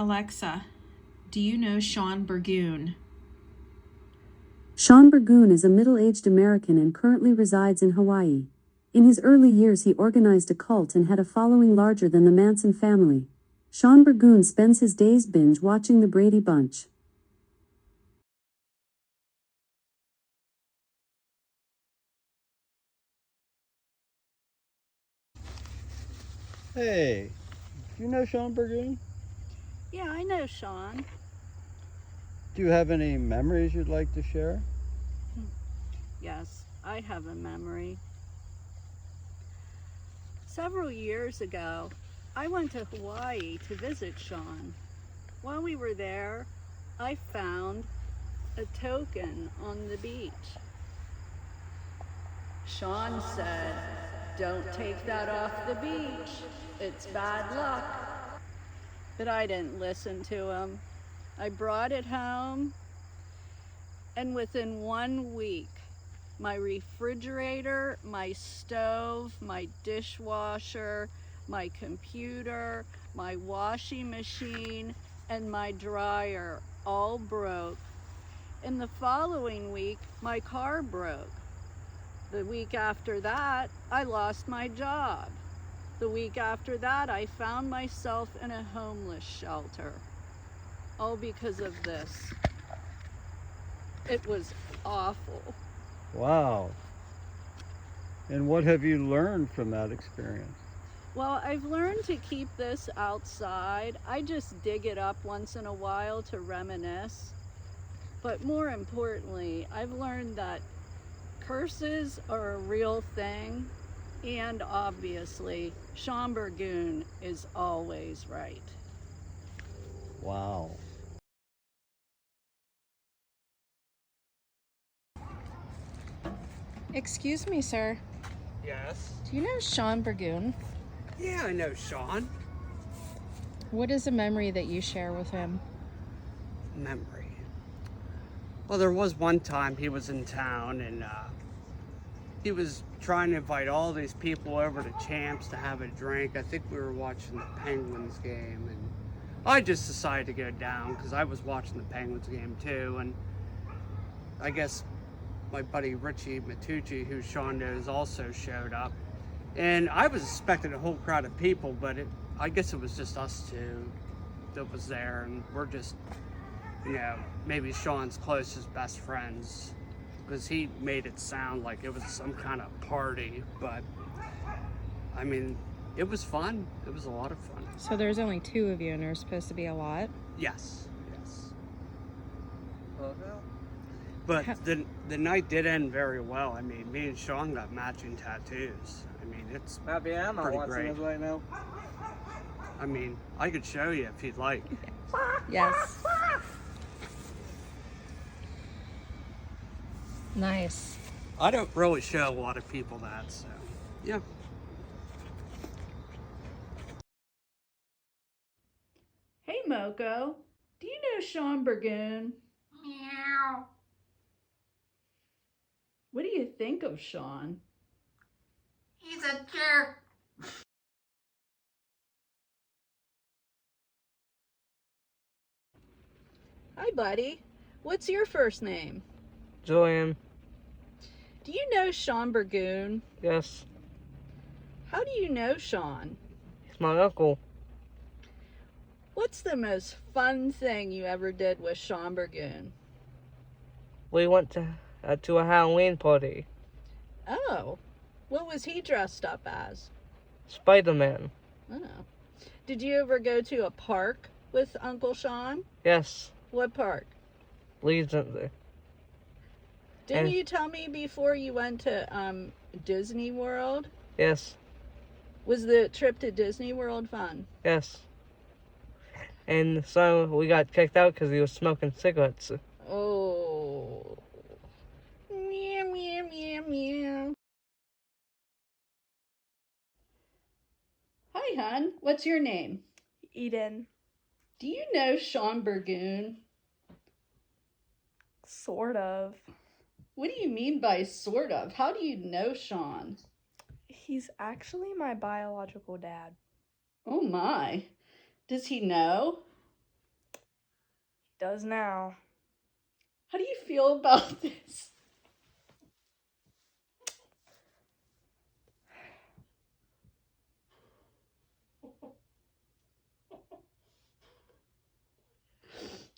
Alexa, do you know Sean Burgoon? Sean Burgoon is a middle-aged American and currently resides in Hawaii. In his early years he organized a cult and had a following larger than the Manson family. Sean Burgoon spends his days binge-watching The Brady Bunch. Hey, do you know Sean Burgoon? Yeah, I know Sean. Do you have any memories you'd like to share? Yes, I have a memory. Several years ago, I went to Hawaii to visit Sean. While we were there, I found a token on the beach. Sean said, "Don't take that off the beach. It's bad luck." But I didn't listen to him. I brought it home, and within 1 week, my refrigerator, my stove, my dishwasher, my computer, my washing machine, and my dryer all broke. And the following week, my car broke. The week after that, I lost my job. The week after that, I found myself in a homeless shelter. All because of this. It was awful. Wow. And what have you learned from that experience? Well, I've learned to keep this outside. I just dig it up once in a while to reminisce. But more importantly, I've learned that curses are a real thing. And obviously, Sean Burgoon is always right. Wow. Excuse me, sir. Yes. Do you know Sean Burgoon? Yeah, I know Sean. What is a memory that you share with him? Memory. Well, there was one time he was in town and he was trying to invite all these people over to Champs to have a drink. I think we were watching the Penguins game, and I just decided to go down because I was watching the Penguins game too. And I guess my buddy Richie Matucci, who Sean knows, also showed up. And I was expecting a whole crowd of people, but I guess it was just us two that was there, and we're just, maybe Sean's closest best friends, because he made it sound like it was some kind of party. But I mean, it was fun. It was a lot of fun. So there's only two of you and there's supposed to be a lot? Yes. But the night did end very well. I mean, me and Sean got matching tattoos. I mean, it's pretty great. Right now. I mean, I could show you if you'd like. Yes. Nice. I don't really show a lot of people that, so yeah. Hey, Moko, do you know Sean Burgoon? Meow. What do you think of Sean? He's a jerk. Hi, buddy. What's your first name? Joanne. Do you know Sean Burgoon? Yes. How do you know Sean? He's my uncle. What's the most fun thing you ever did with Sean Burgoon? We went to a Halloween party. Oh, what was he dressed up as? Spider-Man. Oh. Did you ever go to a park with Uncle Sean? Yes. What park? Legendary. Didn't And- you tell me before you went to Disney World? Yes. Was the trip to Disney World fun? Yes. And so we got kicked out because he was smoking cigarettes. Oh. Meow, meow, meow, meow. Hi, hon. What's your name? Eden. Do you know Sean Burgoon? Sort of. What do you mean by sort of? How do you know Sean? He's actually my biological dad. Oh my. Does he know? Does now. How do you feel about this?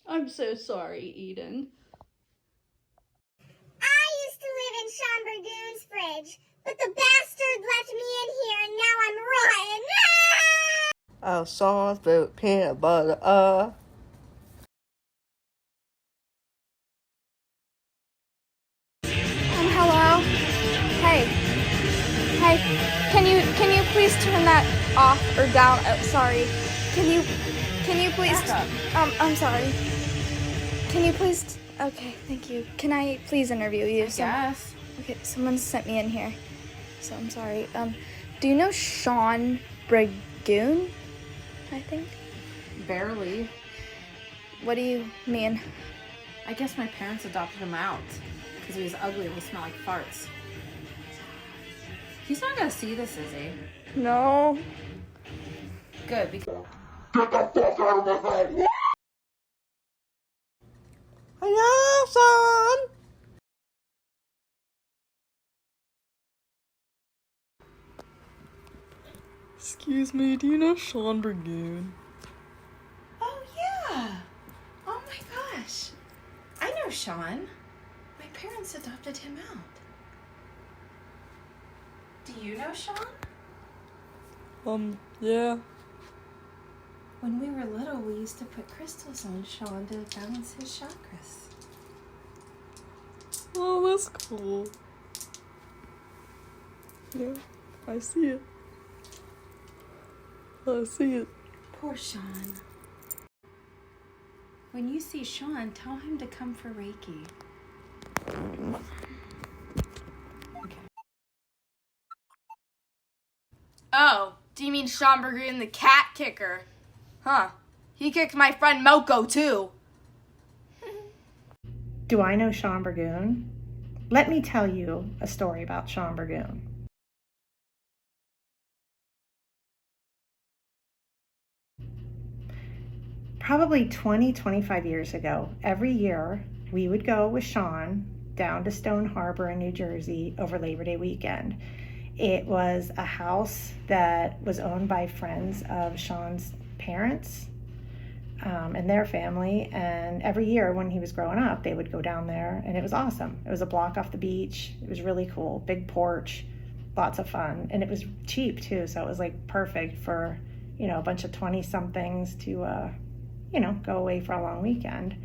I'm so sorry, Eden. I used to live in Sean Burgoon's fridge, but the bastard left me in here and now I'm rotten. Oh, sauce, fruit, peanut butter, Hello? Hey. Hey, can you please turn that off or down? Oh, sorry. Can you please, I'm sorry. Can you please, okay, thank you. Can I please interview you? Yes. Okay, someone sent me in here, so I'm sorry. Do you know Sean Burgoon, I think? Barely. What do you mean? I guess my parents adopted him out because he was ugly and he smelled like farts. He's not gonna see this, is he? No. Good, because hello, son. Excuse me, do you know Sean Burgoon? Oh, yeah. Oh, my gosh. I know Sean. My parents adopted him out. Do you know Sean? Yeah. When we were little, we used to put crystals on Sean to balance his chakras. Oh, that's cool. Yeah, I see it. I see it. Poor Sean. When you see Sean, tell him to come for Reiki. Oh, do you mean Sean Burgoon, the cat kicker? Huh. He kicked my friend Moko, too. Do I know Sean Burgoon? Let me tell you a story about Sean Burgoon. Probably 25 years ago, every year we would go with Sean down to Stone Harbor in New Jersey over Labor Day weekend. It was a house that was owned by friends of Sean's parents and their family, and every year when he was growing up they would go down there, and it was awesome. It was a block off the beach. It was really cool, big porch, lots of fun, and it was cheap too, so it was like perfect for, you know, a bunch of 20 somethings to you know, go away for a long weekend.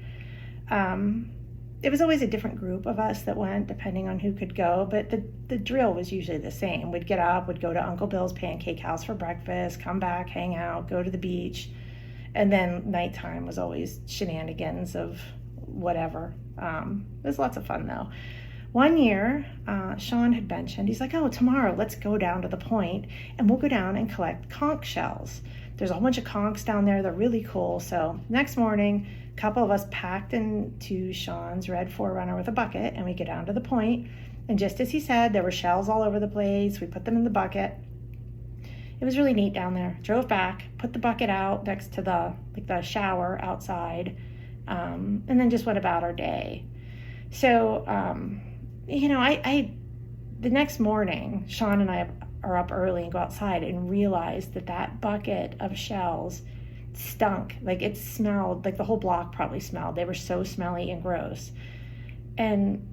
It was always a different group of us that went, depending on who could go, but the drill was usually the same. We'd get up, we'd go to Uncle Bill's Pancake House for breakfast, come back, hang out, go to the beach, and then nighttime was always shenanigans of whatever. It was lots of fun though. One year, Sean had mentioned, he's like, oh, tomorrow let's go down to the point and we'll go down and collect conch shells. There's a whole bunch of conchs down there, they're really cool. So next morning, a couple of us packed into Sean's red 4Runner with a bucket, and we get down to the point, and just as he said, there were shells all over the place. We put them in the bucket. It was really neat down there. Drove back, put the bucket out next to the shower outside, and then just went about our day. So, you know, the next morning, Sean and I are up early and go outside and realize that bucket of shells stunk. Like, it smelled, like the whole block probably smelled. They were so smelly and gross. And,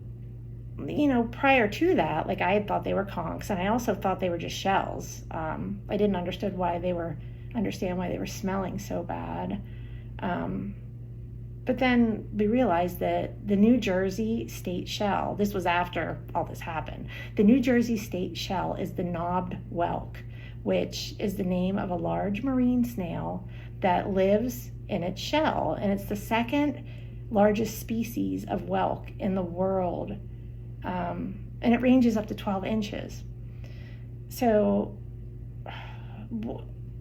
you know, prior to that, like, I had thought they were conchs, and I also thought they were just shells. I didn't understand why they were smelling so bad. But then we realized that the New Jersey state shell, this was after all this happened, the New Jersey state shell is the knobbed whelk, which is the name of a large marine snail that lives in its shell. And it's the second largest species of whelk in the world. And it ranges up to 12 inches. So,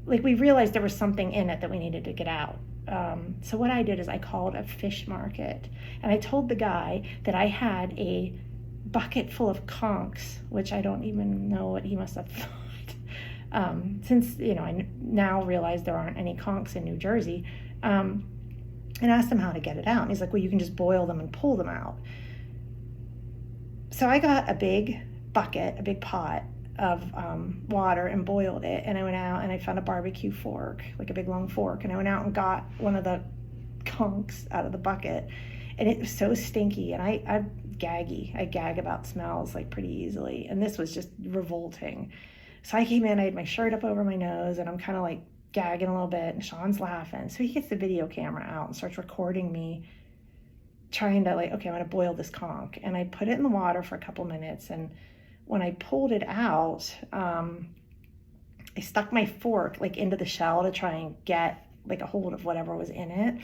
like, we realized there was something in it that we needed to get out. So what I did is I called a fish market, and I told the guy that I had a bucket full of conchs, which I don't even know what he must have thought. Since, you know, I now realize there aren't any conchs in New Jersey. and asked him how to get it out. And he's like, well, you can just boil them and pull them out. So I got a big bucket, a big pot of water and boiled it. And I went out and I found a barbecue fork, like a big long fork. And I went out and got one of the conchs out of the bucket. And it was so stinky. And I'm gaggy. I gag about smells like pretty easily. And this was just revolting. So I came in, I had my shirt up over my nose, and I'm kind of like gagging a little bit. And Sean's laughing. So he gets the video camera out and starts recording me trying to, like, okay, I'm going to boil this conch. And I put it in the water for a couple minutes. And when I pulled it out, I stuck my fork like into the shell to try and get like a hold of whatever was in it.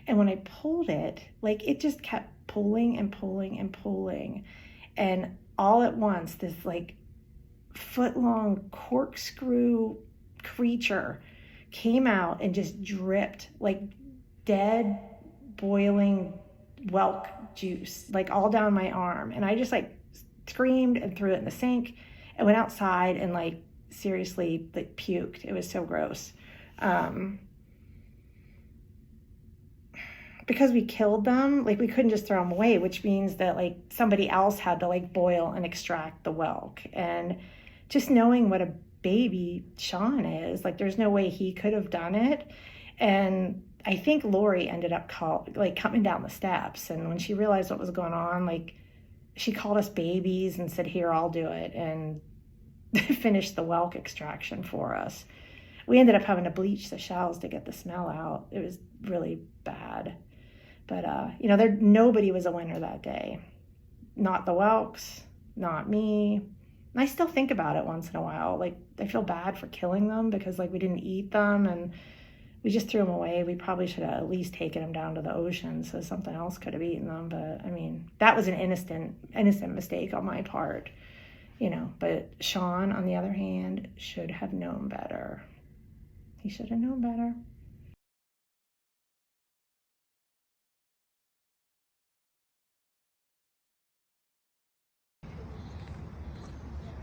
And when I pulled it, like it just kept pulling and pulling and pulling. And all at once, this like foot-long corkscrew creature came out and just dripped like dead, boiling whelk juice, like all down my arm. And I just like screamed and threw it in the sink and went outside and like seriously like puked. It was so gross. Because we killed them, like we couldn't just throw them away, which means that like somebody else had to like boil and extract the whelk. And just knowing what a baby Sean is, like there's no way he could have done it. And I think Lori ended up coming down the steps, and when she realized what was going on, like she called us babies and said, here, I'll do it, and finished the whelk extraction for us. We ended up having to bleach the shells to get the smell out. It was really bad. But, nobody was a winner that day. Not the whelks, not me. And I still think about it once in a while. Like, I feel bad for killing them because, like, we didn't eat them and we just threw them away. We probably should have at least taken them down to the ocean so something else could have eaten them. But, I mean, that was an innocent mistake on my part, But Sean, on the other hand, should have known better. He should have known better.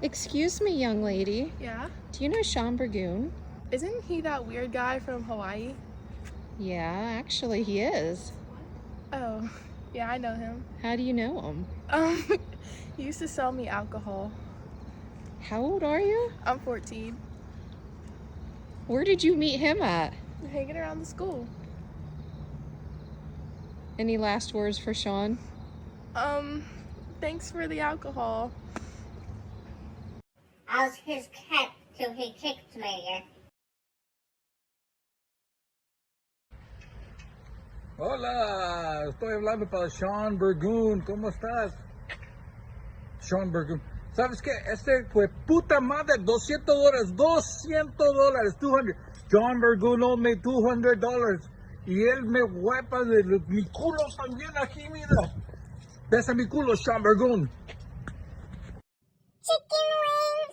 Excuse me, young lady. Yeah? Do you know Sean Burgoon? Isn't he that weird guy from Hawaii? Yeah, actually he is. Oh, yeah, I know him. How do you know him? He used to sell me alcohol. How old are you? I'm 14. Where did you meet him at? Hanging around the school. Any last words for Sean? Thanks for the alcohol. I was his cat till he kicked me. Hola, estoy hablando para Sean Burgoon. ¿Cómo estás? Sean Burgoon. ¿Sabes qué? Este fue puta madre, $200, $200. John Burgoon owed me $200. Y él me huepa de mi culo también aquí, mira. Besa mi culo, Sean Burgoon.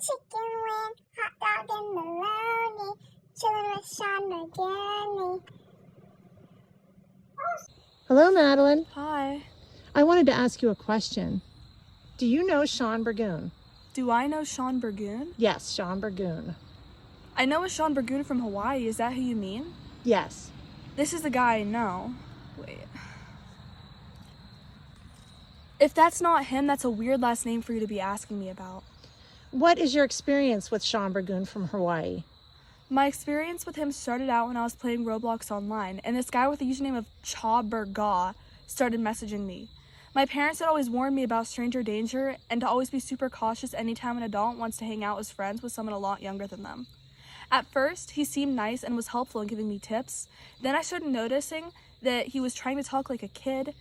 Chicken wing, hot dog and bologna, chillin' with Sean Burgoon. Hello, Madeline. Hi. I wanted to ask you a question. Do you know Sean Burgoon? Do I know Sean Burgoon? Yes, Sean Burgoon. I know a Sean Burgoon from Hawaii. Is that who you mean? Yes. This is the guy I know. Wait. If that's not him, that's a weird last name for you to be asking me about. What is your experience with Sean Burgoon from Hawaii? My experience with him started out when I was playing Roblox online, and this guy with the username of Cha Burga started messaging me. My parents had always warned me about stranger danger and to always be super cautious anytime an adult wants to hang out as friends with someone a lot younger than them. At first, he seemed nice and was helpful in giving me tips. Then I started noticing that he was trying to talk like a kid.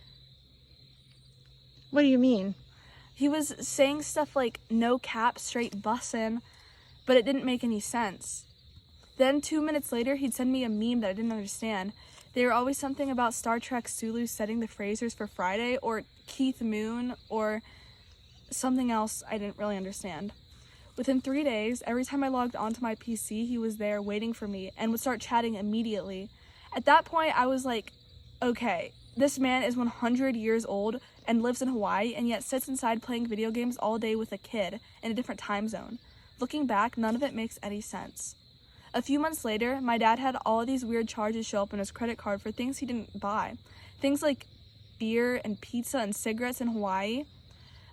What do you mean? He was saying stuff like, no cap, straight bussin', but it didn't make any sense. Then 2 minutes later, he'd send me a meme that I didn't understand. They were always something about Star Trek Sulu setting the Frasers for Friday, or Keith Moon, or something else I didn't really understand. Within 3 days, every time I logged onto my PC, he was there waiting for me and would start chatting immediately. At that point, I was like, okay, this man is 100 years old and lives in Hawaii and yet sits inside playing video games all day with a kid in a different time zone. Looking back, none of it makes any sense. A few months later, my dad had all of these weird charges show up on his credit card for things he didn't buy. Things like beer and pizza and cigarettes in Hawaii.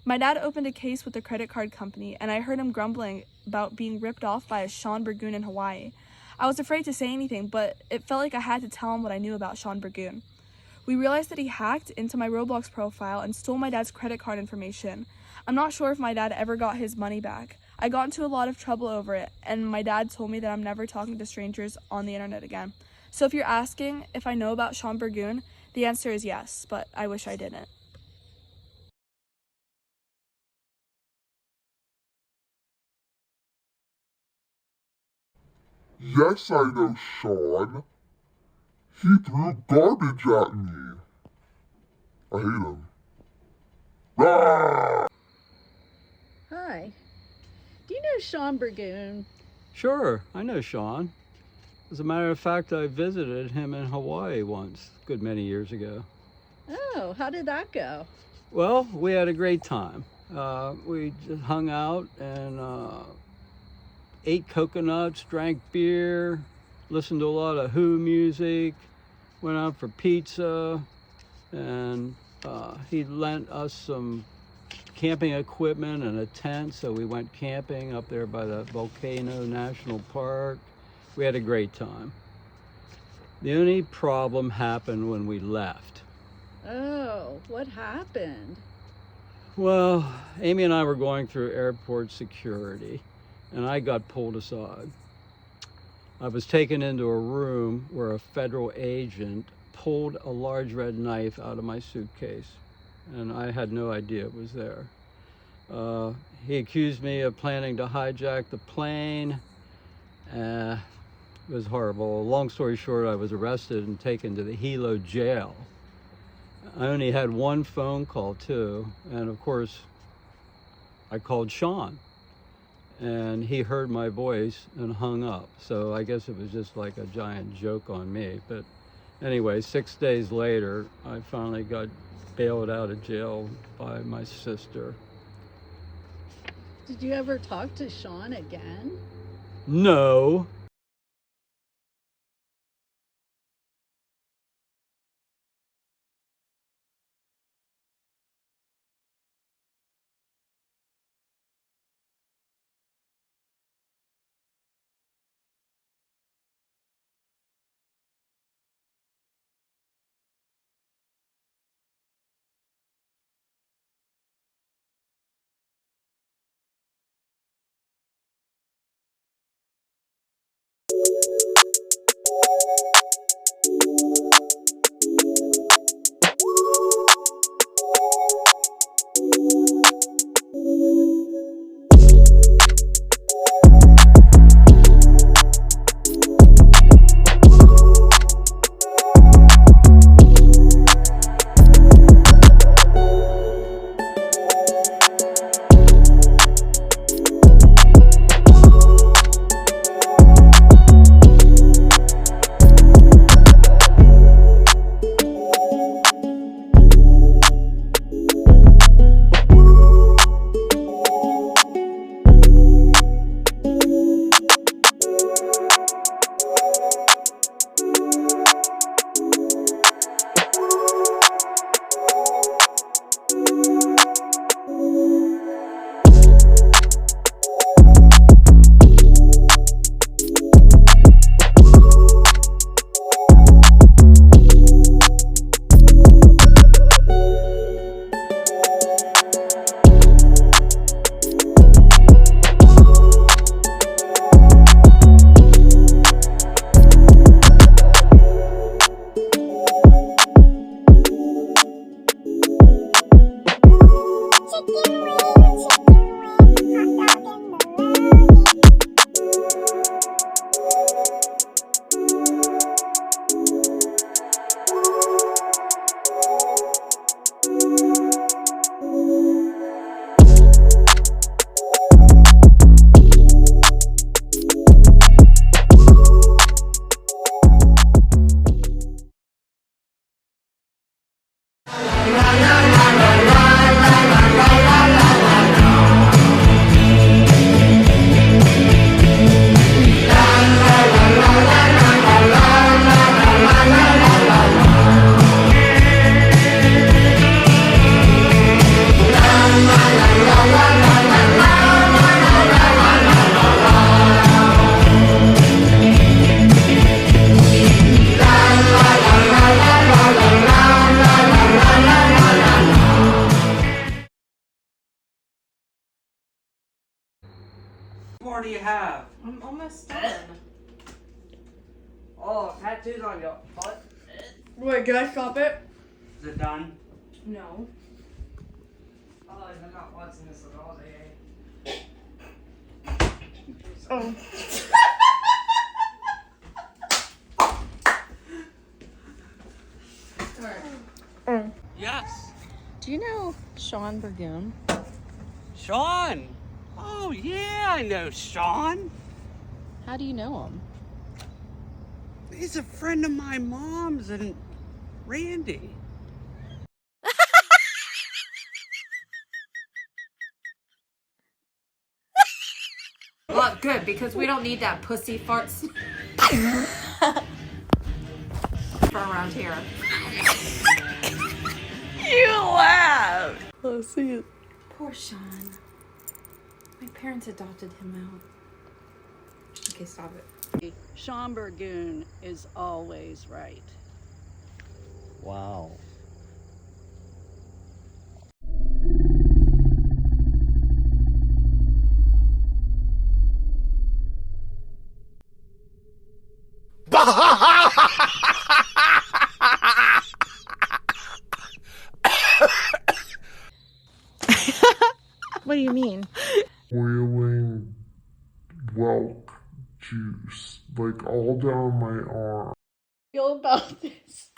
My dad opened a case with the credit card company, and I heard him grumbling about being ripped off by a Sean Burgoon in Hawaii. I was afraid to say anything, but it felt like I had to tell him what I knew about Sean Burgoon. We realized that he hacked into my Roblox profile and stole my dad's credit card information. I'm not sure if my dad ever got his money back. I got into a lot of trouble over it, and my dad told me that I'm never talking to strangers on the internet again. So if you're asking if I know about Sean Burgoon, the answer is yes, but I wish I didn't. Yes, I know Sean. He threw garbage at me. I hate him. Ah! Hi. Do you know Sean Burgoon? Sure, I know Sean. As a matter of fact, I visited him in Hawaii once, a good many years ago. Oh, how did that go? Well, we had a great time. We just hung out and ate coconuts, drank beer, listened to a lot of Who music, went out for pizza, and he lent us some camping equipment and a tent, so we went camping up there by the Volcano National Park. We had a great time. The only problem happened when we left. Oh, what happened? Well, Amy and I were going through airport security, and I got pulled aside. I was taken into a room where a federal agent pulled a large red knife out of my suitcase, and I had no idea it was there. He accused me of planning to hijack the plane. It was horrible. Long story short, I was arrested and taken to the Hilo jail. I only had one phone call too, and of course, I called Sean, and he heard my voice and hung up. So I guess it was just like a giant joke on me. But anyway, 6 days later, I finally got bailed out of jail by my sister. Did you ever talk to Sean again? No. more do you have? I'm almost done. Oh, tattoos on your butt. Wait, can I stop it? Is it done? No. Oh, I'm not watching this at all day. Oh. Yes. Do you know Sean Burgoon? Sean. Oh, yeah, I know Sean. How do you know him? He's a friend of my mom's and Randy. Well, good, because we don't need that pussy farts for around here. You laugh. Let's see it. Poor Sean. My parents adopted him out. Okay, stop it. Sean Burgoon is always right. Wow. What do you mean? Boiling milk juice, like all down my arm. Feel about this.